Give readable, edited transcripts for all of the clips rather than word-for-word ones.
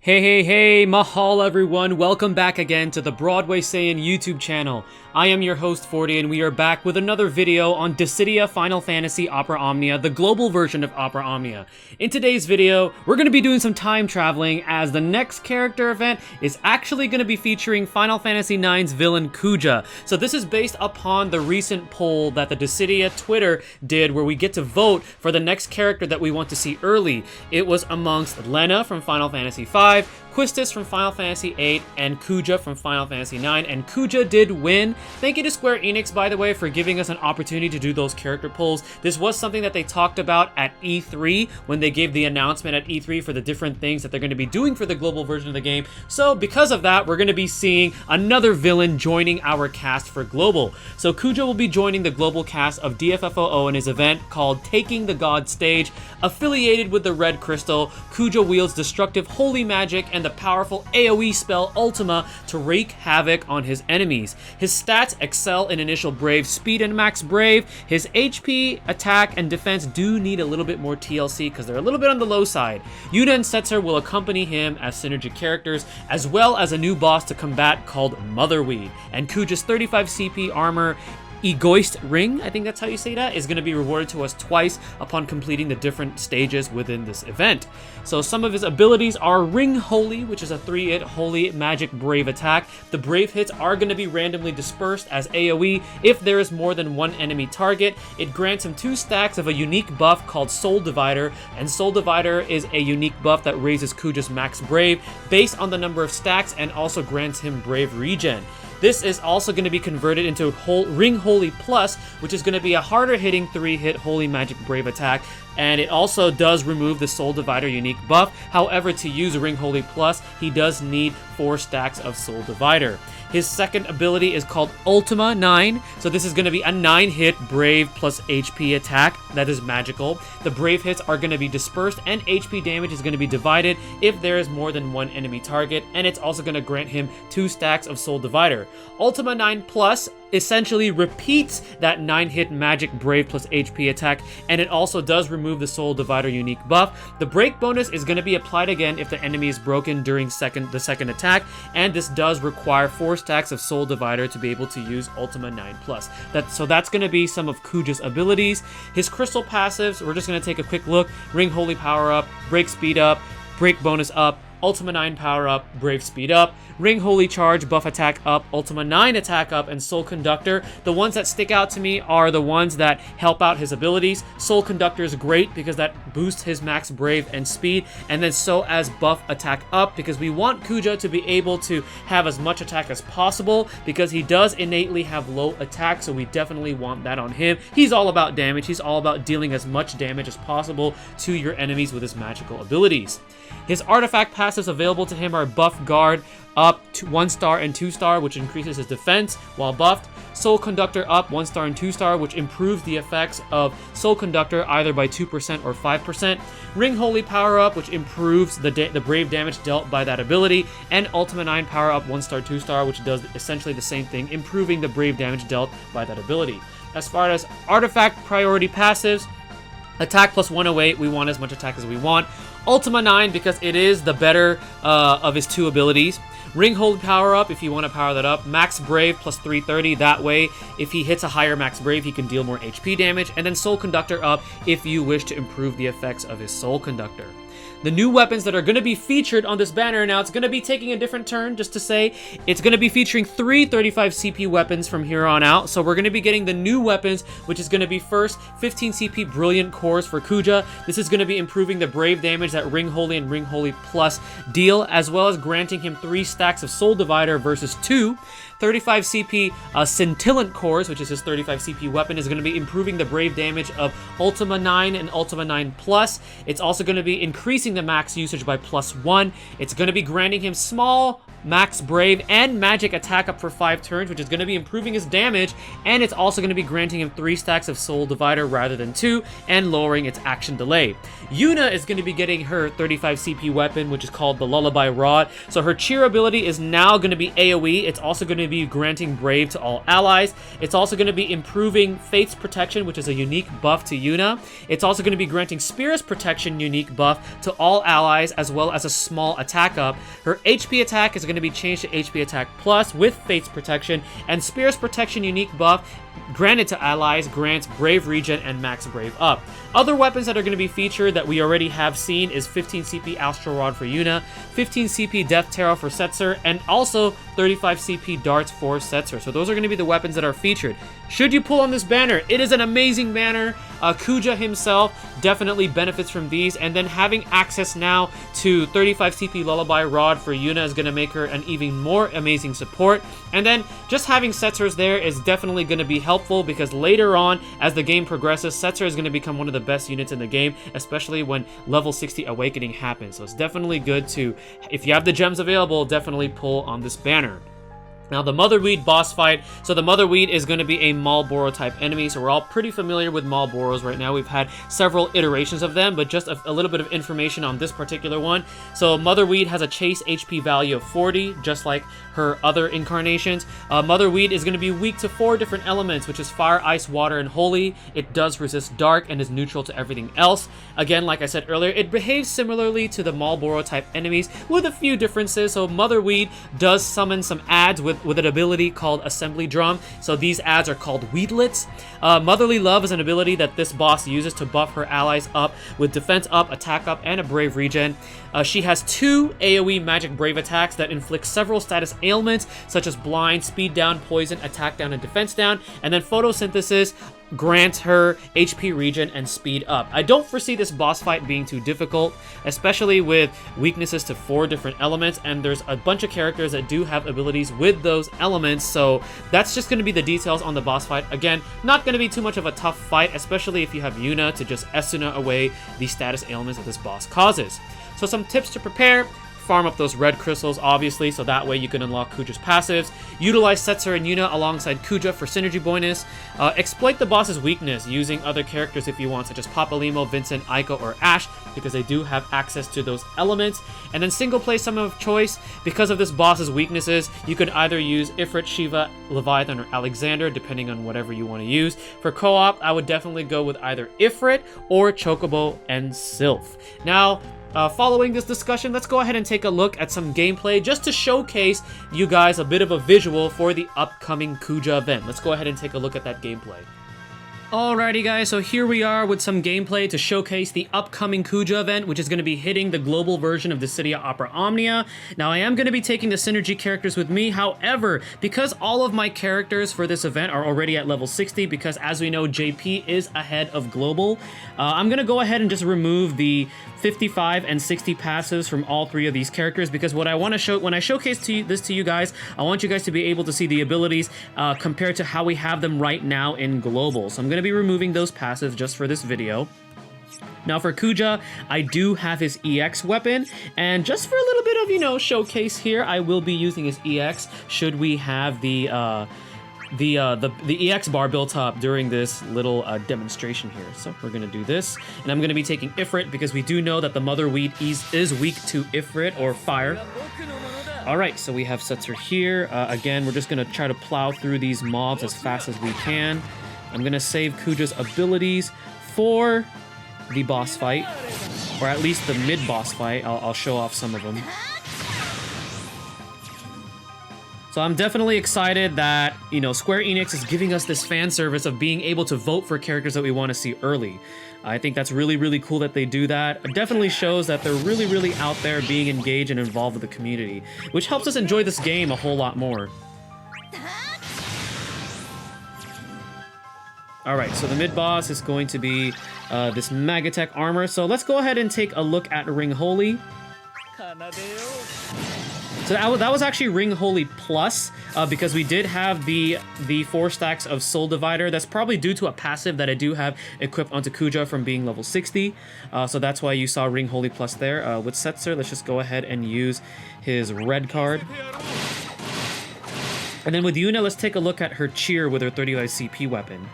Hey, mahal everyone, welcome back again to the Broadway Saiyan YouTube channel. I am your host 40 and we are back with another video on Dissidia Final Fantasy Opera Omnia, the global version of Opera Omnia. In today's video, we're going to be doing some time traveling as the next character event is actually going to be featuring Final Fantasy IX's villain Kuja. So this is based upon the recent poll that the Dissidia Twitter did where we get to vote for the next character that we want to see early. It was amongst Lena from Final Fantasy V, Quistis from Final Fantasy VIII, and Kuja from Final Fantasy IX, and Kuja did win. Thank you to Square Enix, by the way, for giving us an opportunity to do those character polls. This was something that they talked about at E3 when they gave the announcement at E3 for the different things that they're going to be doing for the global version of the game. So because of that, we're going to be seeing another villain joining our cast for global. So Kuja will be joining the global cast of DFFOO in his event called Taking the God Stage. Affiliated with the Red Crystal, Kuja wields destructive holy magic and the powerful AoE spell Ultima to wreak havoc on his enemies. His stats excel in initial Brave Speed and Max Brave. His HP, attack, and defense do need a little bit more TLC because they're a little bit on the low side. Yuna and Setzer will accompany him as synergy characters, as well as a new boss to combat called Motherweed. And Kuja's 35 CP armor Egoist Ring, I think that's how you say that, is going to be rewarded to us twice upon completing the different stages within this event. So some of his abilities are Ring Holy, which is a 3-hit Holy Magic Brave attack. The Brave hits are going to be randomly dispersed as AoE if there is more than one enemy target. It grants him 2 stacks of a unique buff called Soul Divider, and Soul Divider is a unique buff that raises Kuja's Max Brave based on the number of stacks and also grants him Brave Regen. This is also going to be converted into Ring Holy Plus, which is going to be a harder hitting 3-hit Holy Magic Brave attack, and it also does remove the Soul Divider unique buff. However, to use Ring Holy Plus, he does need 4 stacks of Soul Divider. His second ability is called Ultima 9, so this is going to be a 9-hit Brave plus HP attack that is magical. The Brave hits are going to be dispersed and HP damage is going to be divided if there is more than one enemy target, and it's also going to grant him 2 stacks of Soul Divider. Ultima 9 Plus essentially repeats that 9-hit magic Brave plus HP attack, and it also does remove the Soul Divider unique buff. The break bonus is going to be applied again if the enemy is broken during the second attack, and this does require 4 stacks of Soul Divider to be able to use Ultima 9 Plus. So that's going to be some of Kuja's abilities. His crystal passives, we're just going to take a quick look. Ring Holy Power Up, Break Speed Up, Break Bonus Up, Ultima 9 Power Up, Brave Speed Up, Ring Holy Charge, Buff Attack Up, Ultima 9 Attack Up, and Soul Conductor. The ones that stick out to me are the ones that help out his abilities. Soul Conductor is great because that boosts his Max Brave and Speed, and then so as Buff Attack Up because we want Kuja to be able to have as much attack as possible because he does innately have low attack, so we definitely want that on him. He's all about damage. He's all about dealing as much damage as possible to your enemies with his magical abilities. His artifact passives available to him are Buff Guard up to 1-star and 2-star, which increases his defense while buffed. Soul Conductor up 1-star and 2-star, which improves the effects of Soul Conductor either by 2% or 5%. Ring Holy Power Up, which improves the Brave damage dealt by that ability. And Ultima 9 Power Up 1-star, 2-star, which does essentially the same thing, improving the Brave damage dealt by that ability. As far as artifact priority passives, attack plus 108, we want as much attack as we want. Ultima 9 because it is the better of his 2 abilities. Ring Holy Power Up if you want to power that up. Max Brave plus 330, that way if he hits a higher Max Brave he can deal more HP damage. And then Soul Conductor up if you wish to improve the effects of his Soul Conductor. The new weapons that are going to be featured on this banner now, it's going to be taking a different turn, just to say. It's going to be featuring 3 35 CP weapons from here on out. So we're going to be getting the new weapons, which is going to be first 15 CP Brilliant Cores for Kuja. This is going to be improving the Brave damage that Ring Holy and Ring Holy Plus deal, as well as granting him 3 stacks of Soul Divider versus 2. 35 CP Scintillant Cores, which is his 35 CP weapon, is going to be improving the Brave damage of Ultima 9 and Ultima 9 Plus. It's also going to be increasing the max usage by +1. It's going to be granting him small Max Brave and Magic Attack Up for 5 turns, which is going to be improving his damage, and it's also going to be granting him 3 stacks of Soul Divider rather than 2, and lowering its action delay. Yuna is going to be getting her 35 CP weapon, which is called the Lullaby Rod. So her cheer ability is now going to be AoE. It's also going to to be granting Brave to all allies. It's also going to be improving Faith's Protection, which is a unique buff to Yuna. It's also going to be granting Spirit's Protection unique buff to all allies, as well as a small attack up. Her HP attack is going to be changed to HP attack plus with Faith's Protection, and Spirit's Protection unique buff granted to allies grants Brave regen and max Brave up. Other weapons that are going to be featured that we already have seen is 15 CP Astral Rod for Yuna, 15 CP Death Tarot for Setzer, and also 35 CP Darts for Setzer. So those are going to be the weapons that are featured. Should you pull on this banner, it is an amazing banner. Kuja himself definitely benefits from these, and then having access now to 35 CP Lullaby Rod for Yuna is going to make her an even more amazing support. And then just having Setzers there is definitely going to be helpful, because later on, as the game progresses, Setzer is going to become one of the best units in the game, especially when level 60 Awakening happens. So it's definitely good to, if you have the gems available, definitely pull on this banner. Now, the Motherweed boss fight. So the Motherweed is going to be a Malboro type enemy. So we're all pretty familiar with Malboros right now. We've had several iterations of them, but just a little bit of information on this particular one. So Motherweed has a chase HP value of 40, just like her other incarnations. Motherweed is going to be weak to 4 different elements, which is fire, ice, water, and holy. It does resist dark and is neutral to everything else. Again, like I said earlier, it behaves similarly to the Malboro type enemies with a few differences. So Motherweed does summon some adds with an ability called Assembly Drum. So these adds are called Weedlets. Motherly Love is an ability that this boss uses to buff her allies up with defense up, attack up, and a Brave regen. She has 2 AoE magic Brave attacks that inflict several status ailments, such as blind, speed down, poison, attack down, and defense down. And then Photosynthesis grants her HP regen and speed up. I don't foresee this boss fight being too difficult, especially with weaknesses to 4 different elements, and there's a bunch of characters that do have abilities with those elements, so that's just going to be the details on the boss fight. Again, not going to be too much of a tough fight, especially if you have Yuna to just Esuna away the status ailments that this boss causes. So some tips to prepare: farm up those red crystals, obviously, so that way you can unlock Kuja's passives. Utilize Setzer and Yuna alongside Kuja for synergy bonus. Exploit the boss's weakness using other characters if you want, such as Papalimo, Vincent, Aiko, or Ash, because they do have access to those elements. And then single play summon of choice. Because of this boss's weaknesses, you can either use Ifrit, Shiva, Leviathan, or Alexander, depending on whatever you want to use. For co-op, I would definitely go with either Ifrit or Chocobo and Sylph. Now, following this discussion, let's go ahead and take a look at some gameplay just to showcase you guys a bit of a visual for the upcoming Kuja event. Let's go ahead and take a look at that gameplay. Alrighty guys, so here we are with some gameplay to showcase the upcoming Kuja event, which is going to be hitting the global version of Dissidia Opera Omnia. Now, I am going to be taking the synergy characters with me. However, because all of my characters for this event are already at level 60, because as we know, JP is ahead of global, I'm going to go ahead and just remove the 55 and 60 passives from all 3 of these characters, because what I want to show, when I showcase this to you guys, I want you guys to be able to see the abilities compared to how we have them right now in global. So I'm going to be removing those passives just for this video. Now for Kuja, I do have his EX weapon, and just for a little bit of, you know, showcase here, I will be using his EX should we have the EX bar built up during this little demonstration here. So we're going to do this, and I'm going to be taking Ifrit because we do know that the Motherweed is weak to Ifrit or fire. Alright, so we have Setzer here. Again, we're just going to try to plow through these mobs as fast as we can. I'm going to save Kuja's abilities for the boss fight, or at least the mid-boss fight. I'll show off some of them. So I'm definitely excited that, you know, Square Enix is giving us this fan service of being able to vote for characters that we want to see early. I think that's really, really cool that they do that. It definitely shows that they're really, really out there being engaged and involved with the community, which helps us enjoy this game a whole lot more. Alright, so the mid-boss is going to be this Magatech armor. So let's go ahead and take a look at Ring Holy. So that was actually Ring Holy Plus, because we did have the 4 stacks of Soul Divider. That's probably due to a passive that I do have equipped onto Kuja from being level 60. So that's why you saw Ring Holy Plus there. With Setzer, let's just go ahead and use his red card. And then with Yuna, let's take a look at her Cheer with her 35 CP weapon.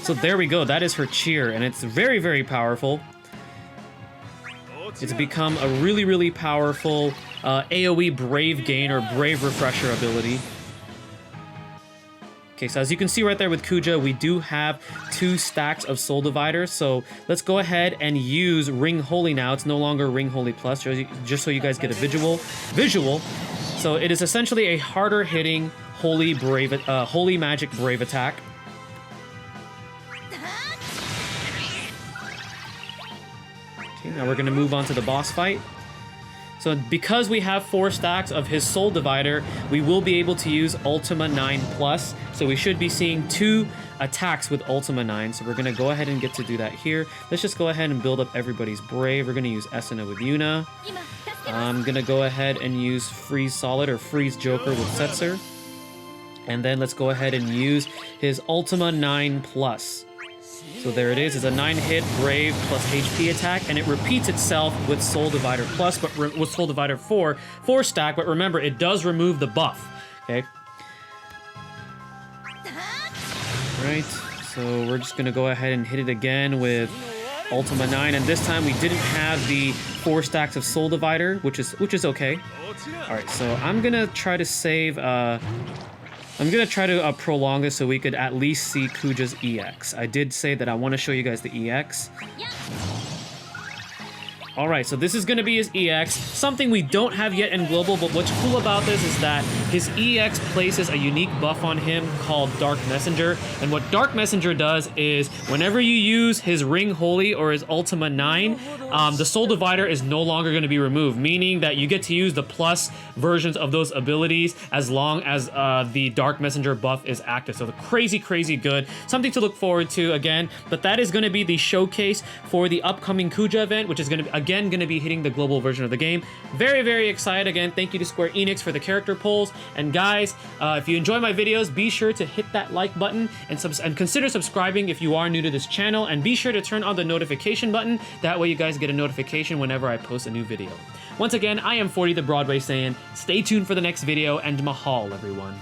So there we go, that is her Cheer, and it's very, very powerful. It's become a really, really powerful AoE Brave gain or Brave Refresher ability. Okay, so as you can see right there with Kuja, we do have 2 stacks of Soul Divider. So let's go ahead and use Ring Holy now. It's no longer Ring Holy Plus, just so you guys get a visual. So it is essentially a harder hitting Holy Magic Brave attack. Okay, now we're gonna move on to the boss fight. So because we have 4 stacks of his Soul Divider, we will be able to use Ultima 9 Plus. So we should be seeing 2 attacks with Ultima 9. So we're going to go ahead and get to do that here. Let's just go ahead and build up everybody's Brave. We're going to use Esuna with Yuna. I'm going to go ahead and use Freeze Solid or Freeze Joker with Setzer. And then let's go ahead and use his Ultima 9 Plus. So there it is. It's a 9-hit Brave plus HP attack, and it repeats itself with Soul Divider Plus, but with Soul Divider 4 stack. But remember, it does remove the buff. Okay. All right. So we're just gonna go ahead and hit it again with Ultima 9, and this time we didn't have the 4 stacks of Soul Divider, which is okay. All right. So I'm gonna try to save. I'm going to try to prolong this so we could at least see Kuja's EX. I did say that I want to show you guys the EX. Alright, so this is going to be his EX. Something we don't have yet in Global, but what's cool about this is that his EX places a unique buff on him called Dark Messenger. And what Dark Messenger does is, whenever you use his Ring Holy or his Ultima 9, the Soul Divider is no longer going to be removed, meaning that you get to use the plus versions of those abilities as long as the Dark Messenger buff is active. So the crazy good. Something to look forward to again, but that is going to be the showcase for the upcoming Kuja event, which is going to be hitting the global version of the game. Very excited. Again, thank you to Square Enix for the character polls. And guys, if you enjoy my videos, be sure to hit that like button and consider subscribing if you are new to this channel, and be sure to turn on the notification button. That way you guys get a notification whenever I post a new video. Once again, I am 40 the Broadway saying, stay tuned for the next video, and mahal everyone.